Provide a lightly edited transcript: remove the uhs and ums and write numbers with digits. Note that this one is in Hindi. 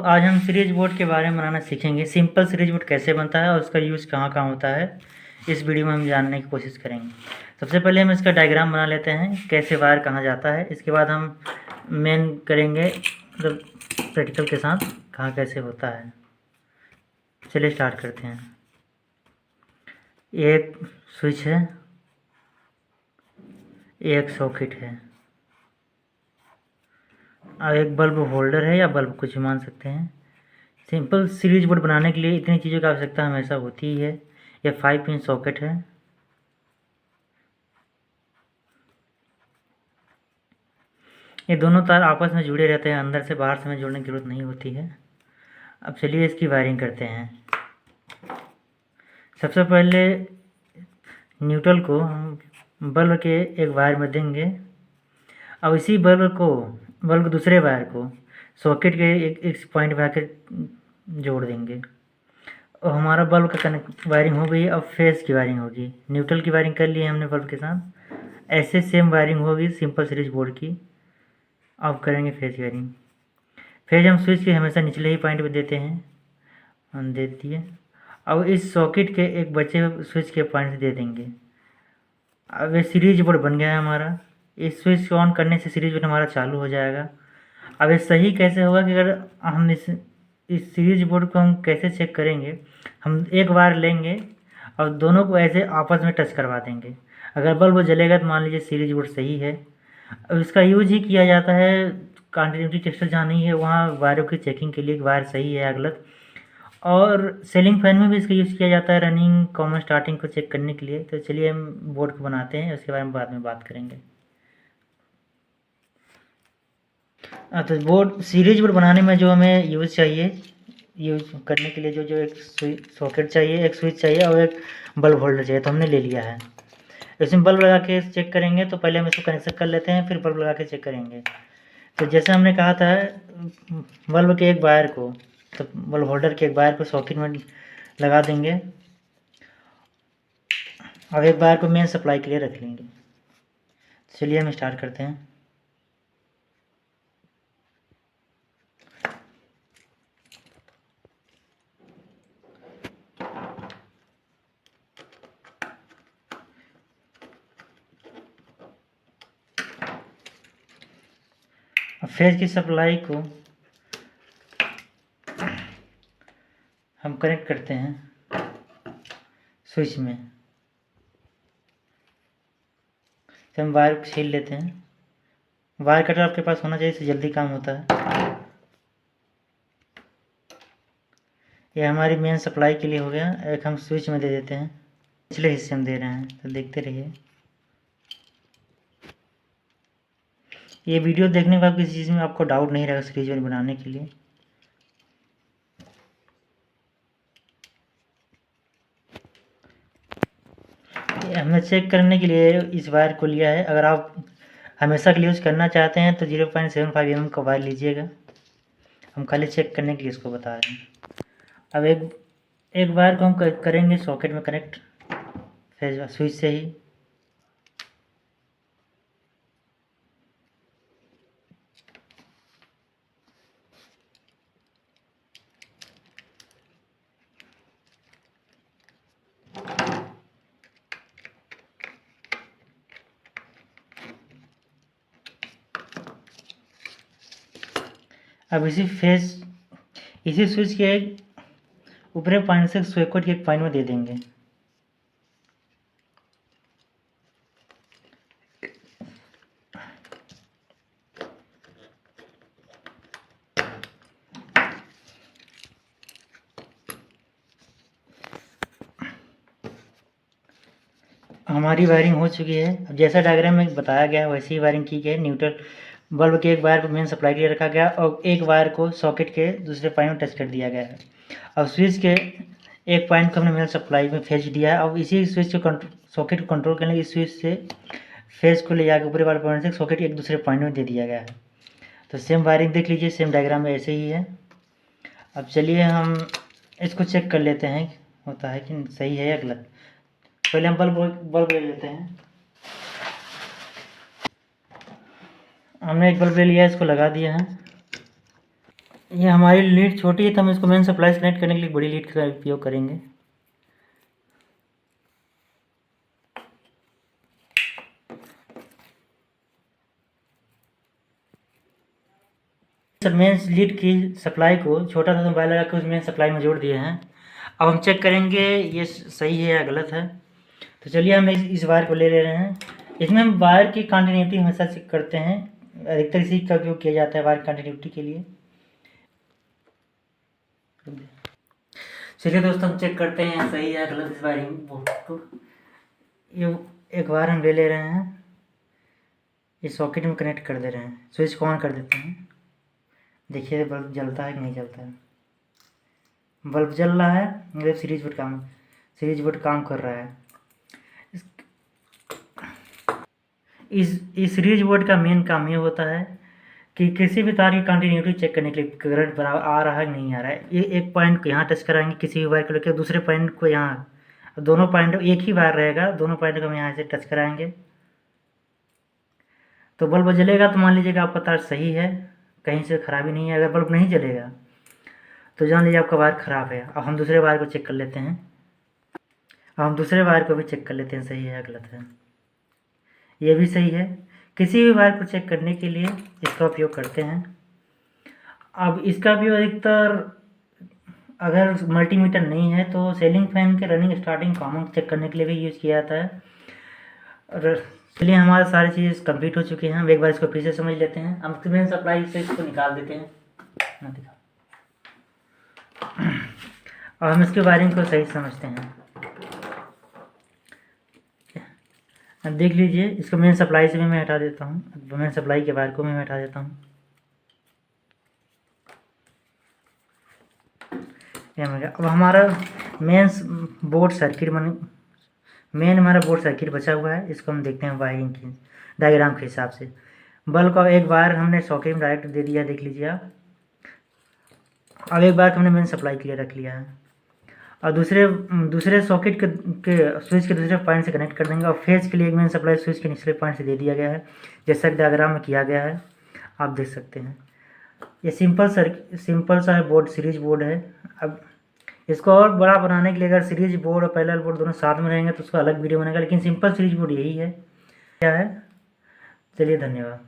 आज हम सीरीज बोर्ड के बारे में बनाना सीखेंगे। सिंपल सीरीज बोर्ड कैसे बनता है और उसका यूज़ कहाँ कहाँ होता है, इस वीडियो में हम जानने की कोशिश करेंगे। सबसे पहले हम इसका डायग्राम बना लेते हैं, कैसे वायर कहाँ जाता है। इसके बाद हम मेन करेंगे मतलब प्रैक्टिकल के साथ कहाँ कैसे होता है। चलिए स्टार्ट करते हैं। एक स्विच है, एक सॉकेट है और एक बल्ब होल्डर है, या बल्ब कुछ मान सकते हैं। सिंपल सीरीज बोर्ड बनाने के लिए इतनी चीज़ों की आवश्यकता हमेशा होती ही है। ये 5 पिन सॉकेट है, ये दोनों तार आपस में जुड़े रहते हैं, अंदर से बाहर से हमें जोड़ने की जरूरत नहीं होती है। अब चलिए इसकी वायरिंग करते हैं। सबसे पहले न्यूट्रल को हम बल्ब के एक वायर में देंगे। अब इसी बल्ब दूसरे वायर को सॉकेट के एक पॉइंट में आकर जोड़ देंगे और हमारा बल्ब का कनेक्ट वायरिंग हो गई। अब फेस की वायरिंग होगी। न्यूट्रल की वायरिंग कर ली है हमने बल्ब के साथ, ऐसे सेम वायरिंग होगी सिंपल सीरीज बोर्ड की। अब करेंगे फेस की वायरिंग। फेज हम स्विच के हमेशा निचले ही पॉइंट पे देते हैं, हम दे दिए। अब इस सॉकेट के एक बचे हुए स्विच के पॉइंट से दे देंगे। अब ये सीरीज बोर्ड बन गया है हमारा। इस स्विच को ऑन करने से सीरीज बोर्ड हमारा चालू हो जाएगा। अब ये सही कैसे होगा कि अगर हम इस सीरीज बोर्ड को हम कैसे चेक करेंगे, हम एक वायर लेंगे और दोनों को ऐसे आपस में टच करवा देंगे। अगर बल्ब जलेगा तो मान लीजिए सीरीज बोर्ड सही है। अब इसका यूज ही किया जाता है कंटिन्यूटी टेस्टर जहाँ नहीं है वहाँ वायरों की चेकिंग के लिए, वायर सही है या गलत। और सीलिंग फैन में भी इसका यूज़ किया जाता है रनिंग कॉमन स्टार्टिंग को चेक करने के लिए। तो चलिए हम बोर्ड को बनाते हैं, उसके बारे में बाद में बात करेंगे। तो बोर्ड सीरीज बोर्ड बनाने में जो हमें यूज़ करने के लिए जो जो एक सॉकेट चाहिए, एक स्विच चाहिए और एक बल्ब होल्डर चाहिए, तो हमने ले लिया है। इसमें बल्ब लगा के चेक करेंगे, तो पहले हम इसको कनेक्शन कर लेते हैं, फिर बल्ब लगा के चेक करेंगे। तो जैसे हमने कहा था बल्ब के एक वायर को, तो बल्ब होल्डर के एक वायर को सॉकेट में लगा देंगे और एक वायर को मेन सप्लाई के लिए रख लेंगे। चलिए हम स्टार्ट करते हैं। अब फेज की सप्लाई को हम कनेक्ट करते हैं स्विच में। तो हम वायर छील लेते हैं। वायर कटर आपके पास होना चाहिए, इससे जल्दी काम होता है। ये हमारी मेन सप्लाई के लिए हो गया। एक हम स्विच में दे देते हैं, पिछले हिस्से में दे रहे हैं, तो देखते रहिए। ये वीडियो देखने के बाद किसी चीज़ में आपको डाउट नहीं रहेगा सीरीज में बनाने के लिए। हमने चेक करने के लिए इस वायर को लिया है। अगर आप हमेशा के लिए यूज़ करना चाहते हैं तो 0.75 mm का वायर लीजिएगा। हम खाली चेक करने के लिए इसको बता रहे हैं। अब एक वायर को हम करेंगे सॉकेट में कनेक्ट फेज स्विच से ही। अब इसी स्विच के ऊपरी पॉइंट से सॉकेट के एक पॉइंट में दे देंगे। हमारी वायरिंग हो चुकी है। अब जैसा डायग्राम में बताया गया है वैसी ही वायरिंग की गई है। न्यूट्रल बल्ब के एक वायर को मेन सप्लाई के लिए रखा गया और एक वायर को सॉकेट के दूसरे पॉइंट में टच कर दिया गया है। अब स्विच के एक पॉइंट को हमने मेन सप्लाई में फेज दिया है। अब इसी स्विच को सॉकेट को कंट्रोल करने के इस स्विच से फेज को ले जाकर ऊपरी वाले पॉइंट से सॉकेट एक दूसरे पॉइंट में दे दिया गया है। तो सेम वायरिंग देख लीजिए, सेम डायग्राम में ऐसे ही है। अब चलिए हम इसको चेक कर लेते हैं होता है कि सही है या गलत। पहले हम बल्ब ले लेते हैं। हमने एक बल्ब ले लिया, इसको लगा दिया है। ये हमारी लीड छोटी है तो हम इसको मेन सप्लाई से कनेक्ट करने के लिए बड़ी लीड का उपयोग करेंगे। मेन लीड की सप्लाई को छोटा सा मोबाइल लगा के उस मेन सप्लाई में जोड़ दिए हैं। अब हम चेक करेंगे ये सही है या गलत है। तो चलिए हम इस वायर को ले रहे हैं। इसमें हम वायर की कंटिन्यूटी हमेशा चेक करते हैं, अधिकतर इसी का उपयोग किया जाता है वायर कंटिन्यूटी के लिए। चलिए दोस्तों हम चेक करते हैं सही है गलत इस वायरिंग बोर्ड को। ये एक वायर हम ले रहे हैं, इस सॉकेट में कनेक्ट कर दे रहे हैं, स्विच को ऑन कर देते हैं। देखिए बल्ब जलता है कि नहीं जलता है। बल्ब जल रहा है, मतलब सीरीज बोर्ड काम कर रहा है। इस सीरीज बोर्ड का मेन काम ये होता है कि किसी भी तार की कंटिन्यूटी चेक करने के लिए करंट बराबर आ रहा है नहीं आ रहा है। ये एक पॉइंट को यहाँ टच कराएंगे किसी भी वायर को लेकर, दूसरे पॉइंट को यहाँ, दोनों पॉइंट एक ही वायर रहेगा, दोनों पॉइंट को हम यहाँ से टच कराएंगे तो बल्ब जलेगा। तो मान लीजिएगा आपका तार सही है, कहीं से खराबी नहीं है। अगर बल्ब नहीं जलेगा तो जान लीजिए आपका वायर ख़राब है। अब हम दूसरे वायर को चेक कर लेते हैं। अब हम दूसरे वायर को भी चेक कर लेते हैं सही है या गलत है। ये भी सही है। किसी भी वायर को चेक करने के लिए इसका उपयोग करते हैं। अब इसका भी अधिकतर अगर मल्टीमीटर नहीं है तो सीलिंग फैन के रनिंग स्टार्टिंग कॉमन चेक करने के लिए भी यूज़ किया जाता है। और चलिए हमारे सारी चीज़ कंप्लीट हो चुकी हैं। हम एक बार इसको फिर से समझ लेते हैं। हम मेन सप्लाई से इसको निकाल देते हैं ना, दिखा। और हम इसके वायरिंग को सही समझते हैं। अब देख लीजिए, इसको मेन सप्लाई से भी मैं हटा देता हूँ। मेन सप्लाई के वायर को मैं हटा देता हूँ। अब हमारा मेन बोर्ड सर्किट हमारा बोर्ड सर्किट बचा हुआ है। इसको हम देखते हैं वायरिंग की डायग्राम के हिसाब से। बल्ब का एक वायर हमने सॉकेट में डायरेक्ट दे दिया, देख लीजिए आप। अब एक वायर हमने मेन सप्लाई के लिए रख लिया है और दूसरे सॉकेट के स्विच के दूसरे पॉइंट से कनेक्ट कर देंगे। और फेज के लिए एक मेन सप्लाई स्विच के निचले पॉइंट से दे दिया गया है, जैसा कि डायग्राम में किया गया है, आप देख सकते हैं। ये सिंपल सा बोर्ड सीरीज बोर्ड है। अब इसको और बड़ा बनाने के लिए अगर सीरीज बोर्ड और पैरेलल बोर्ड दोनों साथ में रहेंगे तो उसका अलग वीडियो बनेगा, लेकिन सिंपल सीरीज बोर्ड यही है। क्या है, चलिए धन्यवाद।